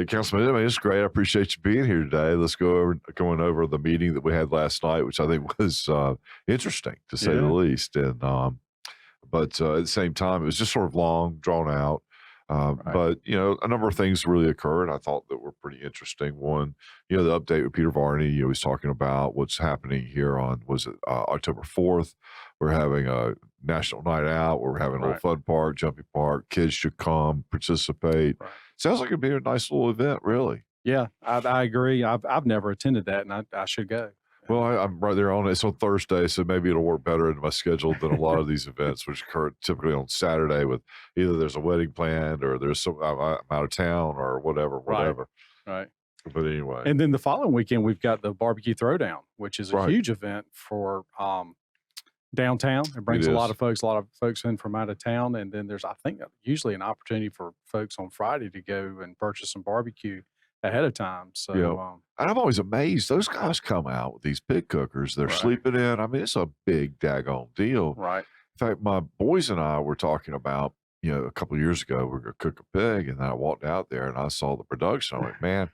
Councilman, I mean, it's great. I appreciate you being here today. Let's going over the meeting that we had last night, which I think was interesting to say the least. And but at the same time, it was just sort of long, drawn out. But a number of things really occurred. I thought that were pretty interesting. One, the update with Peter Varney. He was talking about what's happening here on October 4th. We're having a national night out. We're having a little fun park, jumping park. Kids should come participate. Sounds like it'd be a nice little event, really. Yeah, I agree. I've never attended that, and I should go. Well, I'm right there on it. It's on Thursday, so maybe it'll work better into my schedule than a lot of these events, which occur typically on Saturday with either there's a wedding planned or there's I'm out of town or whatever. Right. But anyway. And then the following weekend, we've got the Barbecue Throwdown, which is a huge event for downtown. It brings a lot of folks in from out of town. And then there's, I think, usually an opportunity for folks on Friday to go and purchase some barbecue ahead of time. So, and I'm always amazed. Those guys come out with these pig cookers. They're sleeping in. I mean, it's a big daggone deal. Right. In fact, my boys and I were talking about, a couple of years ago, we were going to cook a pig, and then I walked out there and I saw the production. I'm like, man,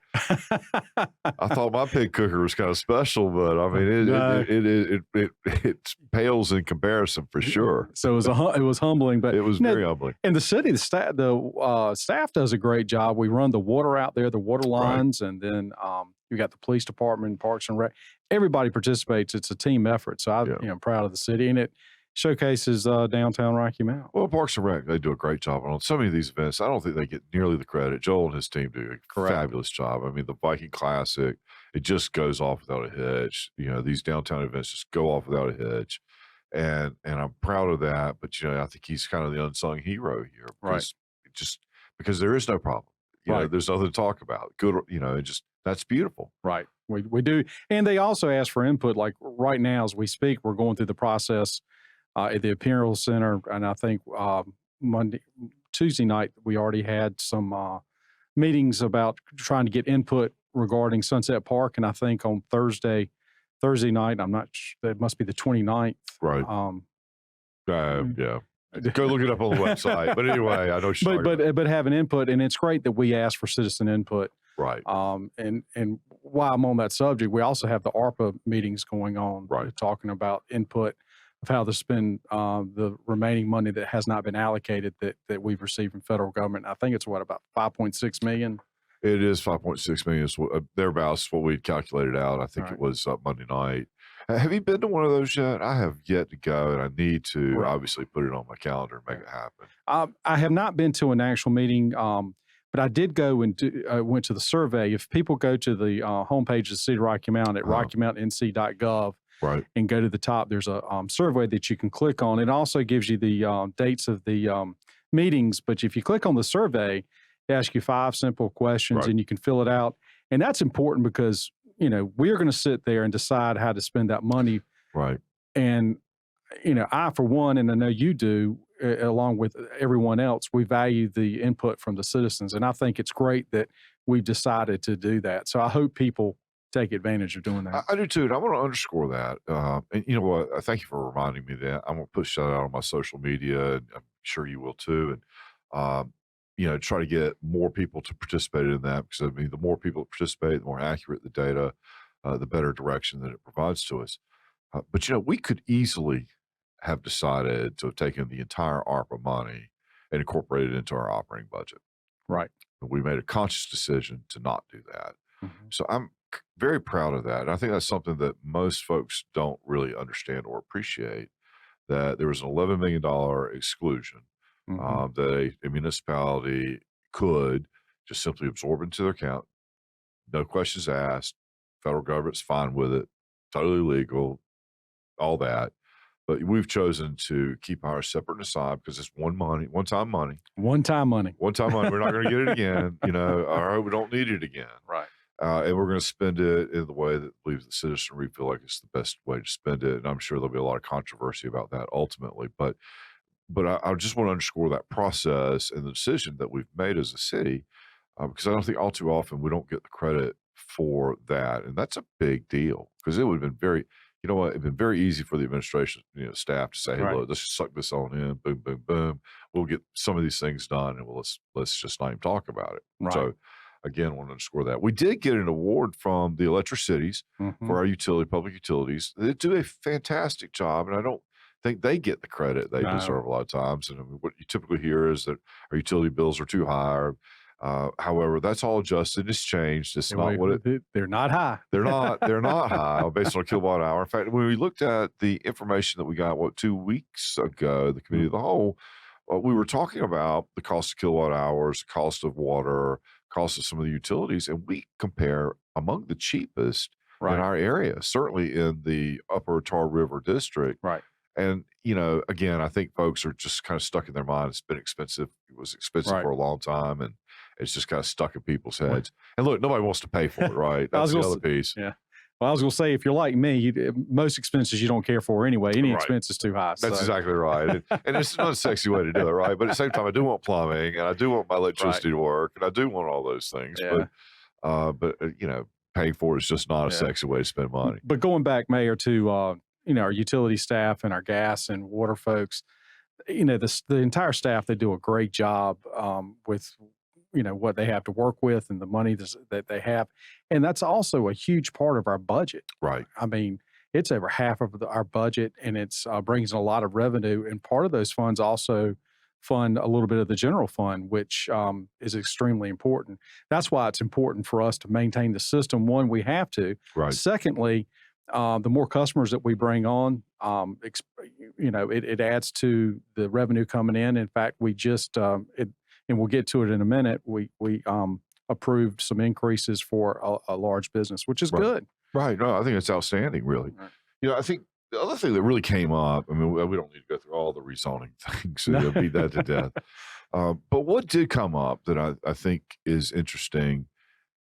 I thought my pig cooker was kind of special, but I mean, it pales in comparison for sure. So it was humbling, but it was very humbling. In the city, the staff does a great job. We run the water out there, the water lines, and then you got the police department, Parks and Rec. Everybody participates. It's a team effort. So I'm proud of the city, and it showcases downtown Rocky Mount. Well, Parks and Rec, they do a great job on so many of these events. I don't think they get nearly the credit. Joel and his team do a fabulous job. I mean, the Viking Classic, it just goes off without a hitch. These downtown events just go off without a hitch. And I'm proud of that. But, I think he's kind of the unsung hero here. Because there is no problem. There's nothing to talk about. Good, that's beautiful. Right. We do. And they also ask for input. Like right now, as we speak, we're going through the process at the Appeal Center, and I think Tuesday night, we already had some meetings about trying to get input regarding Sunset Park, and I think on Thursday night, I'm not sure, that must be the 29th. Right. Yeah. Go look it up on the website. But anyway, I know but having input, and it's great that we ask for citizen input. Right. And while I'm on that subject, we also have the ARPA meetings going on, talking about input of how to spend the remaining money that has not been allocated that we've received from federal government. I think it's about $5.6 million. It is $5.6 million. It's thereabouts what we calculated out. I think it was Monday night. Have you been to one of those yet? I have yet to go, and I need to obviously put it on my calendar and make it happen. I have not been to an actual meeting, but I did go and went to the survey. If people go to the homepage of the City of Rocky Mount at rockymountnc.gov, and go to the top, there's a survey that you can click on. It also gives you the dates of the meetings, but if you click on the survey, it asks you 5 simple questions, and you can fill it out. And that's important because, we're going to sit there and decide how to spend that money. Right. And, I, for one, and I know you do, along with everyone else, we value the input from the citizens. And I think it's great that we've decided to do that. So I hope people take advantage of doing that. I do too. And I want to underscore that. And you know what? Thank you for reminding me that. I'm going to push that out on my social media, and I'm sure you will too. And, try to get more people to participate in that, because I mean, the more people that participate, the more accurate the data, the better direction that it provides to us. But, we could easily have decided to have taken the entire ARPA money and incorporated it into our operating budget. Right. And we made a conscious decision to not do that. Mm-hmm. So I'm very proud of that. And I think that's something that most folks don't really understand or appreciate, that there was an $11 million exclusion that a municipality could just simply absorb into their account. No questions asked. Federal government's fine with it. Totally legal, all that. But we've chosen to keep ours separate and aside because it's one-time money. One-time money. One-time money. We're not going to get it again. I hope we don't need it again. Right. And we're going to spend it in the way that leaves the citizenry feel like it's the best way to spend it. And I'm sure there'll be a lot of controversy about that ultimately. But I just want to underscore that process and the decision that we've made as a city, because I don't think all too often we don't get the credit for that. And that's a big deal, because it would have been it'd been very easy for the administration, staff to say, hey, look, let's just suck this on in, boom, boom, boom. We'll get some of these things done, and let's just not even talk about it. Right. So again, want to underscore that. We did get an award from the electric cities for our public utilities. They do a fantastic job, and I don't think they get the credit they deserve a lot of times. And I mean, what you typically hear is that our utility bills are too high. However, that's all adjusted. It's changed. It's not what they're not high. They're not high based on a kilowatt hour. In fact, when we looked at the information that we got, 2 weeks ago, the committee of the whole, we were talking about the cost of kilowatt hours, cost of water, cost of some of the utilities, and we compare among the cheapest in our area, certainly in the upper Tar River district. Right. And, again, I think folks are just kind of stuck in their mind. It's been expensive. It was expensive for a long time, and it's just kind of stuck in people's heads. And look, nobody wants to pay for it, right? That's the other piece. Yeah. Well, I was going to say, if you're like me, most expenses you don't care for anyway. Any expense is too high. That's exactly right. And it's not a sexy way to do it, right? But at the same time, I do want plumbing, and I do want my electricity to work, and I do want all those things. Yeah. But paying for it is just not a sexy way to spend money. But going back, Mayor, to our utility staff and our gas and water folks, the entire staff, they do a great job with what they have to work with and the money that they have. And that's also a huge part of our budget. Right. I mean, it's over half of our budget, and it's brings in a lot of revenue. And part of those funds also fund a little bit of the general fund, which is extremely important. That's why it's important for us to maintain the system. One, we have to. Right. Secondly, the more customers that we bring on, it adds to the revenue coming in. In fact, we just and we'll get to it in a minute. We approved some increases for a large business, which is good. Right. No, I think it's outstanding, really. Right. I think the other thing that really came up, I mean, we don't need to go through all the rezoning things, so you'll beat that to death. But what did come up that I think is interesting,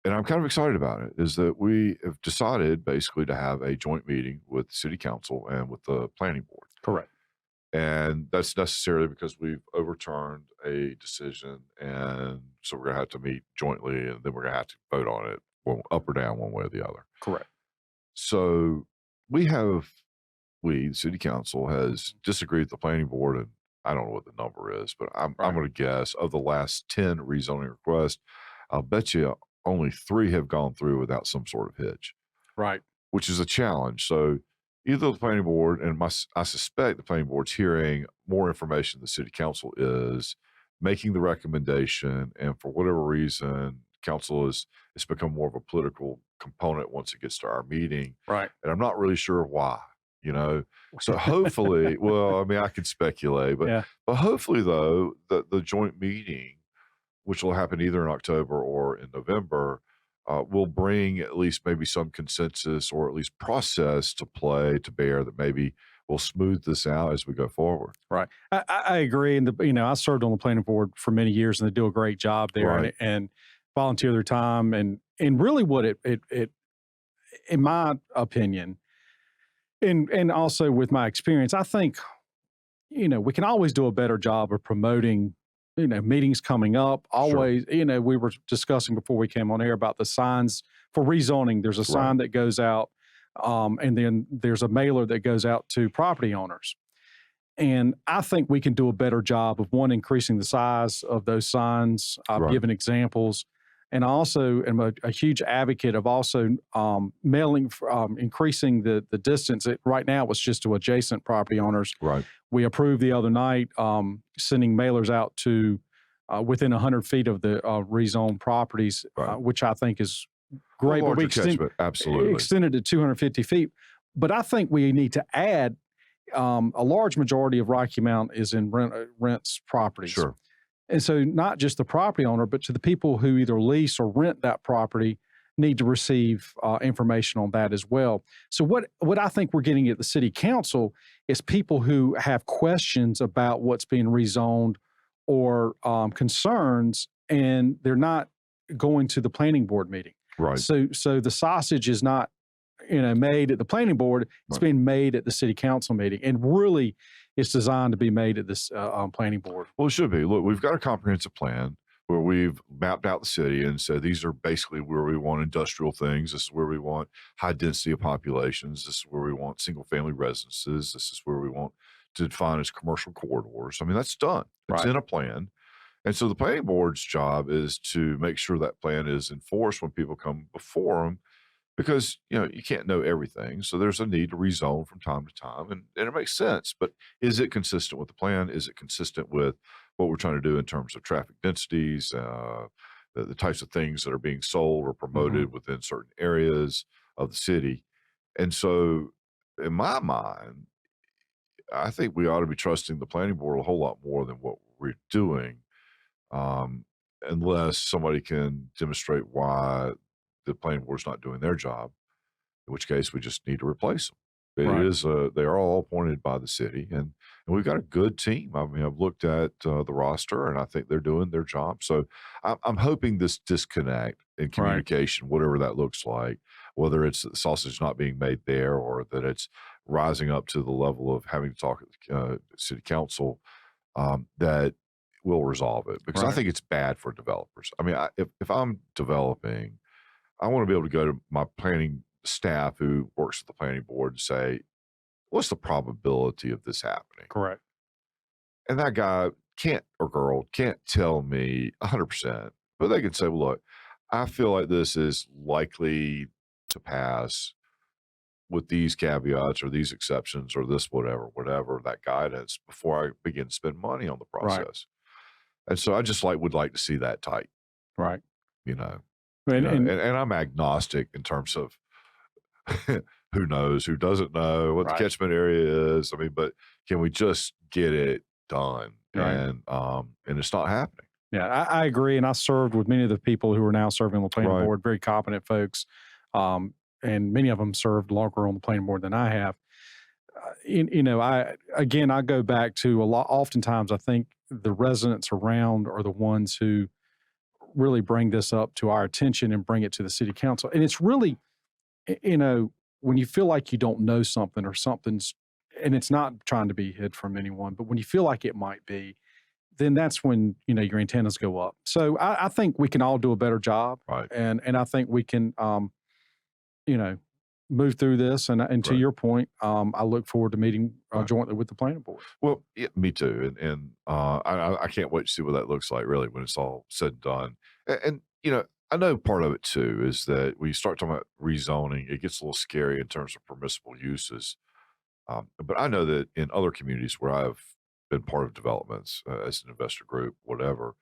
and I'm kind of excited about it, is that we have decided basically to have a joint meeting with the city council and with the planning board. Correct. And that's necessarily because we've overturned a decision, and so we're going to have to meet jointly, and then we're going to have to vote on it up or down one way or the other. Correct. So the city council has disagreed with the planning board, and I don't know what the number is, but I'm going to guess of the last 10 rezoning requests, I'll bet you only 3 have gone through without some sort of hitch. Right. Which is a challenge. So either the planning board, and I suspect the planning board's hearing more information than the city council is, making the recommendation, and for whatever reason, council it's become more of a political component once it gets to our meeting. Right. And I'm not really sure why, So hopefully, well, I mean, I could speculate, but hopefully, though, the joint meeting, which will happen either in October or in November, will bring at least maybe some consensus or at least process to bear that maybe will smooth this out as we go forward. Right. I agree. And, I served on the planning board for many years, and they do a great job there and volunteer their time. And really what it, in my opinion, and also with my experience, I think, we can always do a better job of promoting meetings coming up. Always, we were discussing before we came on air about the signs for rezoning. There's a sign that goes out, and then there's a mailer that goes out to property owners. And I think we can do a better job of, one, increasing the size of those signs. I've given examples. And I also am a huge advocate of also mailing, increasing the distance. Right now, it's just to adjacent property owners. Right. We approved the other night sending mailers out to within 100 feet of the rezoned properties, which I think is great. But we extended to 250 feet. But I think we need to add a large majority of Rocky Mount is in rents properties. Sure. And so not just the property owner, but to the people who either lease or rent that property need to receive information on that as well. So what I think we're getting at the city council is people who have questions about what's being rezoned or concerns, and they're not going to the planning board meeting. Right. So the sausage is not made at the planning board. It's being made at the city council meeting, and really it's designed to be made at this planning board. Well, it should be. Look, we've got a comprehensive plan where we've mapped out the city and said these are basically where we want industrial things. This is where we want high density of populations. This is where we want single family residences. This is where we want to define as commercial corridors. I mean, that's done. It's in a plan. And so the planning board's job is to make sure that plan is enforced when people come before them, because you can't know everything. So there's a need to rezone from time to time, and it makes sense. But is it consistent with the plan? Is it consistent with what we're trying to do in terms of traffic densities, the types of things that are being sold or Hmm. promoted within certain areas of the city? And so, in my mind, I think we ought to be trusting the planning board a whole lot more than what we're doing, um, unless somebody can demonstrate why the planning board's not doing their job, in which case we just need to replace them. Right. They are all appointed by the city, and we've got a good team. I mean, I've looked at the roster, and I think they're doing their job. So I'm hoping this disconnect in Right. communication, whatever that looks like, whether it's the sausage not being made there or that it's rising up to the level of having to talk at the city council, that will resolve it, because I Right. think it's bad for developers. I mean, if I'm developing, I want to be able to go to my planning staff who works with the planning board and say, what's the probability of this happening? Correct. And that guy can't, or girl can't tell me 100%, but they can say, well, look, I feel like this is likely to pass with these caveats or these exceptions or this, whatever, that guidance before I begin to spend money on the Right. process. And so I just would like to see that tight, Right. you know, And and I'm agnostic in terms of who knows, who doesn't know what the right. catchment area is. I mean, but can we just get it done? Right. And it's not happening. Yeah, I agree. And I served with many of the people who are now serving on the planning Right. board, very competent folks. And many of them served longer on the planning board than I have. I go back to a lot. Oftentimes, I think the residents around are the ones who really bring this up to our attention and bring it to the city council. And it's really, when you feel like you don't know something or something's, and it's not trying to be hid from anyone, but when you feel like it might be, then that's when your antennas go up. So I think we can all do a better job, Right. and I think we can, you know, move through this. And to Right. your point, I look forward to meeting Right. jointly with the planning board. Well, yeah, me too. And I can't wait to see what that looks like really when it's all said and done. And I know part of it too is that when you start talking about rezoning, it gets a little scary in terms of permissible uses. But I know that in other communities where I've been part of developments as an investor group, whatever,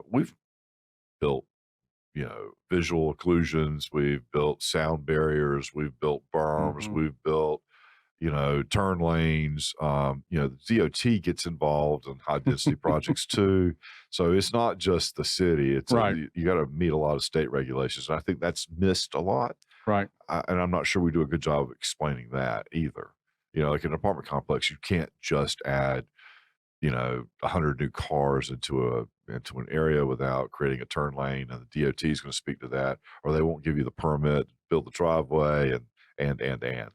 we've built, visual occlusions, we've built sound barriers, we've built berms, Hmm. we've built, turn lanes. The DOT gets involved in high density projects too. So it's not just the city. Right. You got to meet a lot of state regulations. And I think that's missed a lot. Right. And I'm not sure we do a good job of explaining that either. Like an apartment complex, you can't just add, 100 new cars into an area without creating a turn lane, and the DOT is going to speak to that, or they won't give you the permit, build the driveway, and.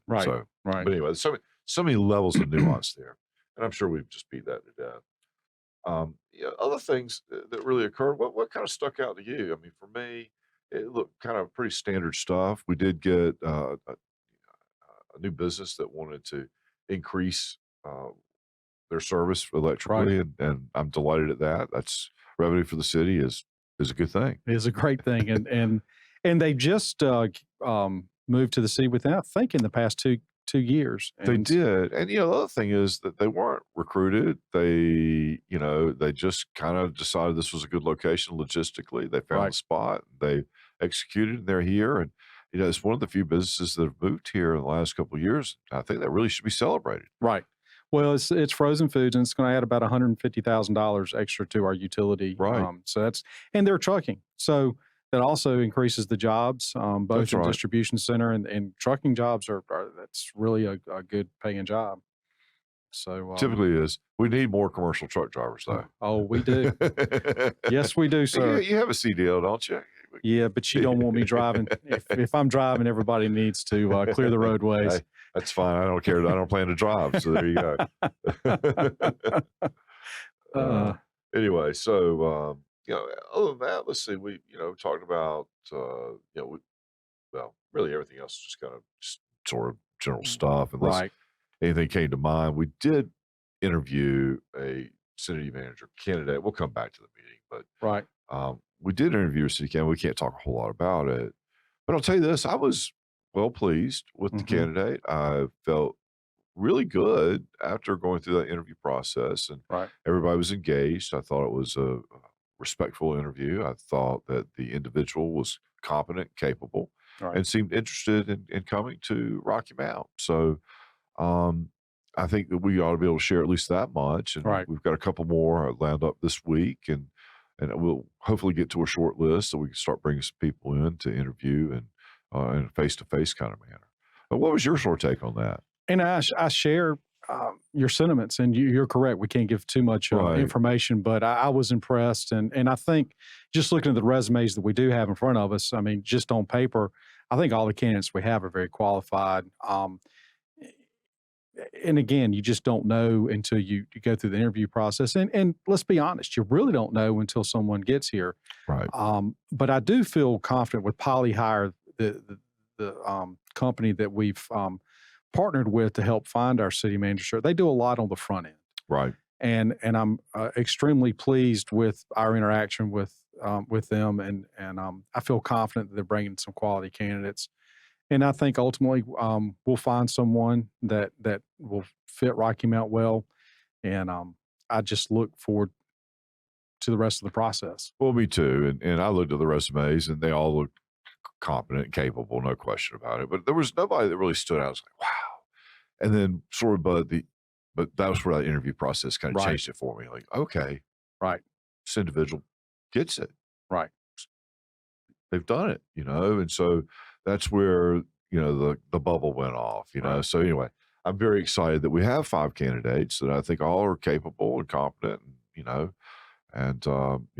Right. So, Right. but anyway, there's so many levels of nuance there, and I'm sure we've just beat that to death. Other things that really occurred. What kind of stuck out to you? I mean, for me, it looked kind of pretty standard stuff. We did get a new business that wanted to increase uh, their service Right. electrically, and I'm delighted at that. That's revenue for the city is a good thing. It is a great thing, and they just moved to the city within, I think, in the past two years. They And did, and the other thing is that they weren't recruited. They just kind of decided this was a good location logistically. They found right. the spot, they executed, and they're here. And it's one of the few businesses that have moved here in the last couple of years. I think that really should be celebrated. Right. Well, it's frozen foods, and it's going to add about $150,000 extra to our utility. Right. And they're trucking, so that also increases the jobs, both That's in right. distribution center and trucking jobs are that's really a good paying job. So Typically is. We need more commercial truck drivers though. oh, we do. Yes, we do, You sir. you have a CDL, don't you? Yeah, but you don't want me driving. If I'm driving, everybody needs to clear the roadways. Hey, that's fine. I don't care. I don't plan to drive. So there you go. uh, Anyway, so other than that, let's see. We talked about well, really everything else is just kind of just sort of general stuff. Unless right. anything came to mind, we did interview a city manager candidate. We'll come back to the meeting, But Right. we did interview a city candidate. We can't talk a whole lot about it, but I'll tell you this: I was well pleased with the candidate. I felt really good after going through that interview process, and Right. everybody was engaged. I thought it was a respectful interview. I thought that the individual was competent, capable, Right. and seemed interested in coming to Rocky Mount. So um, I think that we ought to be able to share at least that much. And Right. we've got a couple more lined up this week, and we'll hopefully get to a short list so we can start bringing some people in to interview and in a face-to-face kind of manner. But what was your sort of take on that? And I share your sentiments, and you're correct. We can't give too much Right. information, but I was impressed, and I think just looking at the resumes that we do have in front of us, I mean, just on paper, I think all the candidates we have are very qualified. And again, you just don't know until you go through the interview process. And let's be honest, you really don't know until someone gets here. Right. But I do feel confident with Polyhire, the company that we've partnered with to help find our city manager. They do a lot on the front end. Right. And I'm extremely pleased with our interaction with them, and I feel confident that they're bringing some quality candidates. And I think ultimately we'll find someone that will fit Rocky Mount well, and I just look forward to the rest of the process. Well, me too. And I looked at the resumes, and they all looked competent and capable, no question about it. But there was nobody that really stood out. I was like, wow. And then sort of, but that was where that interview process kind of Right. changed it for me. Like, okay, Right. this individual gets it. Right. They've done it, and so that's where, the bubble went off, Right. So anyway, I'm very excited that we have 5 candidates that I think all are capable and competent, and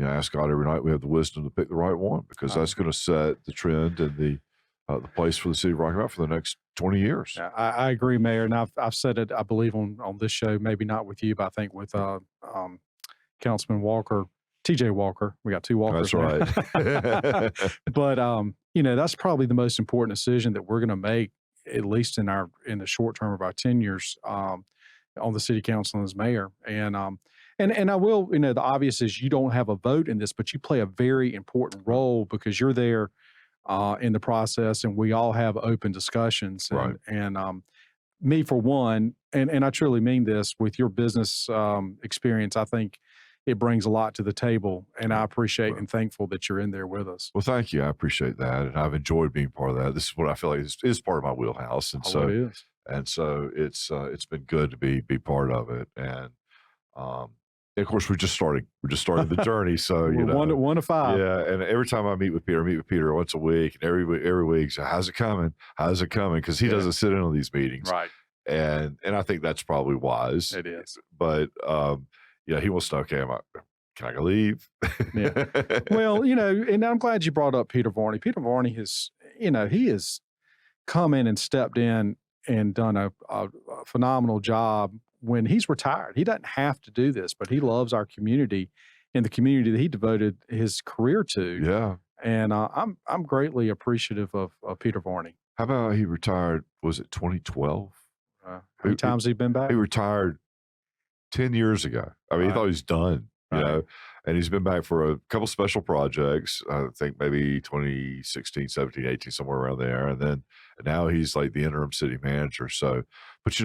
ask God every night we have the wisdom to pick the right one, because that's going to set the trend and the place for the city of Rocky Mount for the next 20 years. Yeah, I agree, Mayor, and I've said it, I believe, on this show, maybe not with you, but I think with Councilman Walker, TJ Walker. We got 2 Walkers. That's right. But that's probably the most important decision that we're going to make, at least in the short term of our tenures on the city council and as mayor. And I will, the obvious is you don't have a vote in this, but you play a very important role because you're there in the process, and we all have open discussions. Right. And me, for one, and I truly mean this, with your business experience, I think it brings a lot to the table, and I appreciate and thankful that you're in there with us. Well, thank you. I appreciate that, and I've enjoyed being part of that. This is what I feel like is part of my wheelhouse, and Oh, it is. it's been good to be part of it. And of course, we're just starting the journey. So We're one to 5. yeah. And every time I meet with Peter once a week, and every week, so how's it coming? How's it coming? Because he doesn't sit in on these meetings, Right. And I think that's probably wise. It is. But he wants to know, okay, can I go leave? Yeah. Well, and I'm glad you brought up Peter Varney. Peter Varney has, he has come in and stepped in and done a phenomenal job when he's retired. He doesn't have to do this, but he loves our community and the community that he devoted his career to. Yeah. And I'm greatly appreciative of Peter Varney. How about he retired, was it 2012? How many times has he been back? He retired 10 years ago. I mean, he thought he was done, and he's been back for a couple special projects. I think maybe 2016, 17, 18, somewhere around there. And now he's like the interim city manager. So, but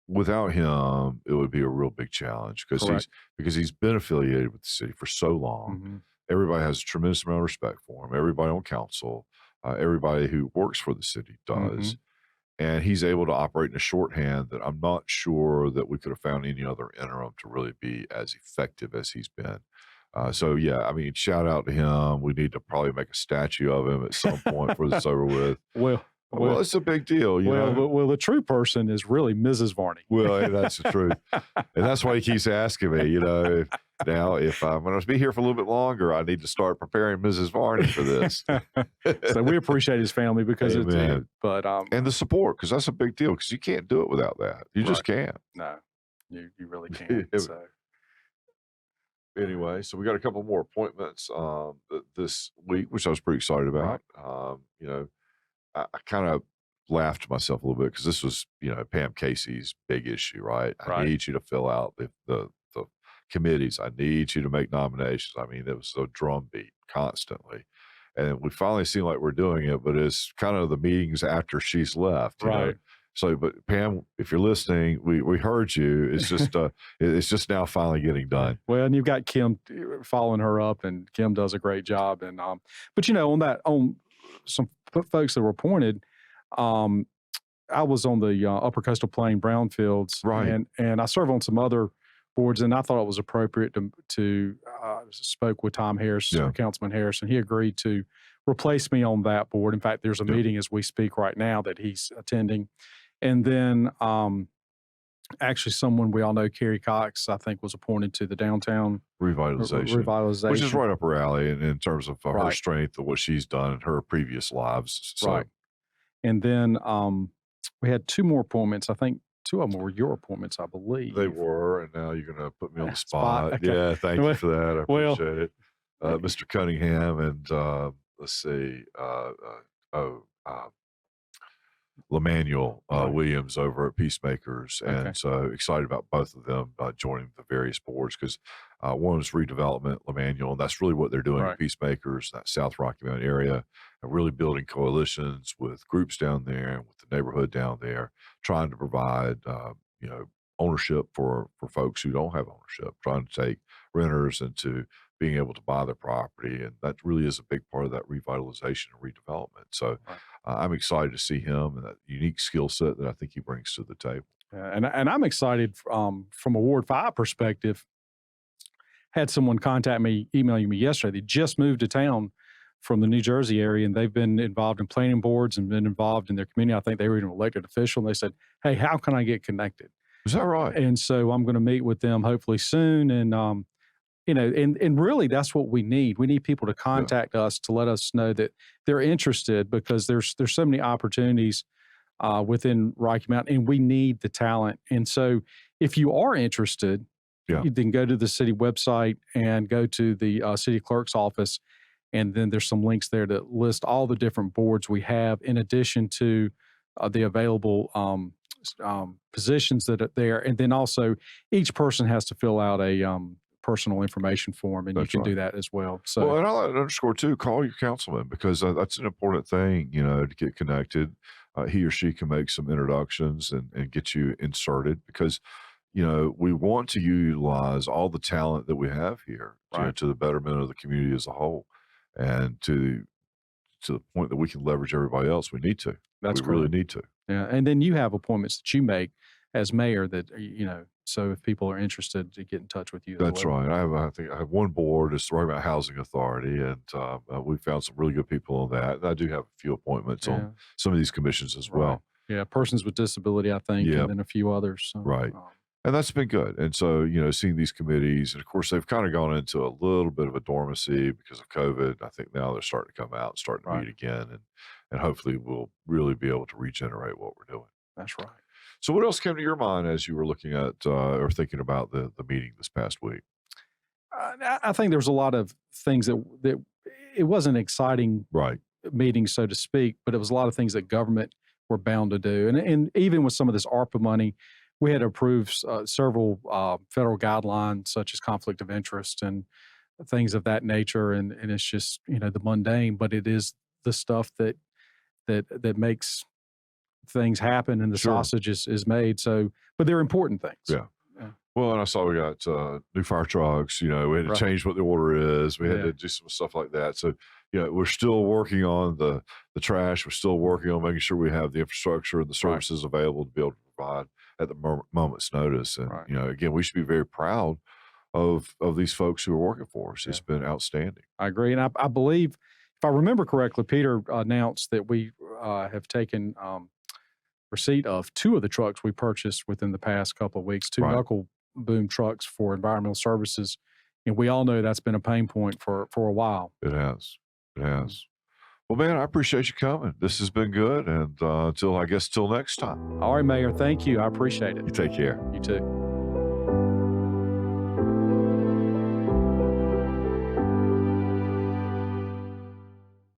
without him, it would be a real big challenge because he's been affiliated with the city for so long. Mm-hmm. Everybody has a tremendous amount of respect for him. Everybody on council, everybody who works for the city does. Mm-hmm. And he's able to operate in a shorthand that I'm not sure that we could have found any other interim to really be as effective as he's been. So, yeah, I mean, shout out to him. We need to probably make a statue of him at some point before this over with. Well, it's a big deal. You know? Well, the true person is really Mrs. Varney. Well, that's the truth. And that's why he keeps asking me, now if I'm going to be here for a little bit longer, I need to start preparing Mrs. Varney for this. So we appreciate his family because and the support, because that's a big deal, because you can't do it without that. You just can't. No, you really can't. So. Anyway, so we got a couple more appointments this week, which I was pretty excited about. Right. I kind of laughed to myself a little bit because this was, Pam Casey's big issue, right? I need you to fill out the committees. I need you to make nominations. I mean, it was a drumbeat constantly. And we finally seem like we're doing it, but it's kind of the meetings after she's left, you know. So, but Pam, if you're listening, we heard you. It's just it's just now finally getting done. Well, and you've got Kim following her up, and Kim does a great job. And but you know, on some folks that were appointed, I was on the Upper Coastal Plain Brownfields, right? And I serve on some other boards, and I thought it was appropriate to spoke with Tom Harris, Councilman Harris, and he agreed to replace me on that board. In fact, there's a meeting as we speak right now that he's attending. And then actually someone we all know, Carrie Cox, I think, was appointed to the downtown revitalization, which is right up her alley in terms of her strength of what she's done in her previous lives. So. Right. And then we had 2 more appointments. I think 2 of them were your appointments, I believe. They were, and now you're going to put me on the spot. Okay. Yeah, thank you for that. I appreciate it. Mr. Cunningham and let's see, Lemanuel Williams over at Peacemakers, and so excited about both of them joining the various boards, because one is redevelopment, Lemanuel, and that's really what they're doing at Peacemakers, that South Rocky Mountain area, and really building coalitions with groups down there and with the neighborhood down there, trying to provide ownership for folks who don't have ownership, trying to take renters into being able to buy their property. And that really is a big part of that revitalization and redevelopment. So I'm excited to see him and that unique skill set that I think he brings to the table. And I'm excited from a Ward 5 perspective. Had someone contact me, emailing me yesterday. They just moved to town from the New Jersey area, and they've been involved in planning boards and been involved in their community. I think they were an elected official, and they said, "Hey, how can I get connected?" Is that right? And so I'm going to meet with them hopefully soon. And, and really that's what we need. We need people to contact us to let us know that they're interested, because there's so many opportunities within Rocky Mountain, and we need the talent. And so if you are interested, you then go to the city website and go to the city clerk's office. And then there's some links there that list all the different boards we have, in addition to the available positions that are there. And then also each person has to fill out a personal information form, and you can do that as well. So, well, and I'll underscore too, call your councilman, because that's an important thing, to get connected. He or she can make some introductions and get you inserted, because, we want to utilize all the talent that we have here to the betterment of the community as a whole, and to the point that we can leverage everybody else. We need to. We really need to. Yeah. And then you have appointments that you make as mayor that, so if people are interested, to get in touch with you. That's right. I think I have one board, it's the Rocky Mountain Housing Authority, and we found some really good people on that. And I do have a few appointments on some of these commissions as well. Yeah. Persons with disability, I think, and then a few others. So, and that's been good. And so, seeing these committees, and of course, they've kind of gone into a little bit of a dormancy because of COVID. I think now they're starting to come out, starting to meet again, and hopefully we'll really be able to regenerate what we're doing. That's right. So what else came to your mind as you were looking at or thinking about the meeting this past week? I think there was a lot of things that it wasn't an exciting meeting, so to speak, but it was a lot of things that government were bound to do. And even with some of this ARPA money, we had approved several federal guidelines, such as conflict of interest and things of that nature. And it's just, the mundane, but it is the stuff that makes things happen, and the sausage is made. So, but they're important things. Yeah. Well, and I saw we got new fire trucks, we had to change what the order is. We had to do some stuff like that. So, we're still working on the trash. We're still working on making sure we have the infrastructure and the services available to be able to provide at the moment's notice. And, again, we should be very proud of these folks who are working for us. It's been outstanding. I agree. And I believe, if I remember correctly, Peter announced that we have taken receipt of 2 of the trucks we purchased within the past couple of weeks, 2 knuckle boom trucks for environmental services. And we all know that's been a pain point for a while. It has. Well, man, I appreciate you coming. This has been good. And till next time. All right, Mayor. Thank you. I appreciate it. You take care. You too.